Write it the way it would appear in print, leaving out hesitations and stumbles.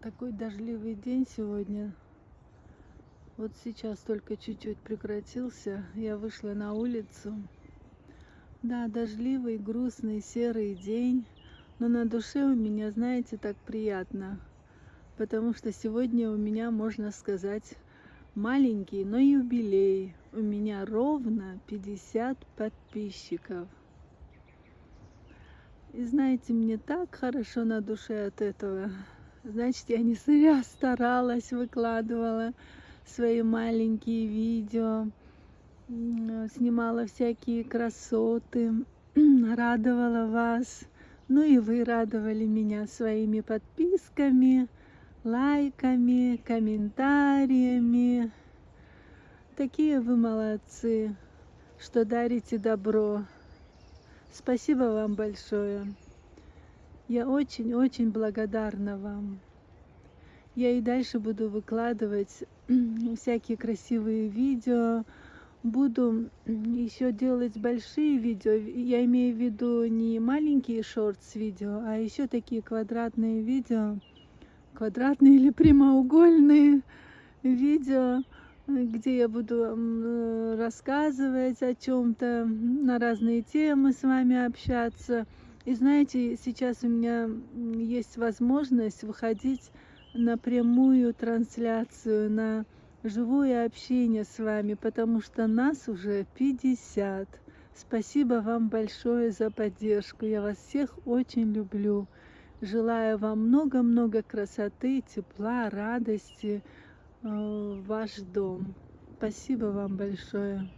Такой дождливый день сегодня. Вот сейчас только чуть-чуть прекратился. Я вышла на улицу. Да, дождливый, грустный, серый день. Но на душе у меня, знаете, так приятно. Потому что сегодня у меня, можно сказать, маленький, но юбилей. У меня ровно 50 подписчиков. И знаете, мне так хорошо на душе от этого. Значит, я не зря старалась, выкладывала свои маленькие видео, снимала всякие красоты, радовала вас. Ну и вы радовали меня своими подписками, лайками, комментариями. Такие вы молодцы, что дарите добро. Спасибо вам большое. Я очень-очень благодарна вам. Я и дальше буду выкладывать всякие красивые видео. Буду еще делать большие видео. Я имею в виду не маленькие шортс видео, а еще такие квадратные видео. Квадратные или прямоугольные видео, где я буду рассказывать о чем-то, на разные темы с вами общаться. И знаете, сейчас у меня есть возможность выходить на прямую трансляцию, на живое общение с вами, потому что нас уже 50. Спасибо вам большое за поддержку. Я вас всех очень люблю. Желаю вам много-много красоты, тепла, радости в ваш дом. Спасибо вам большое.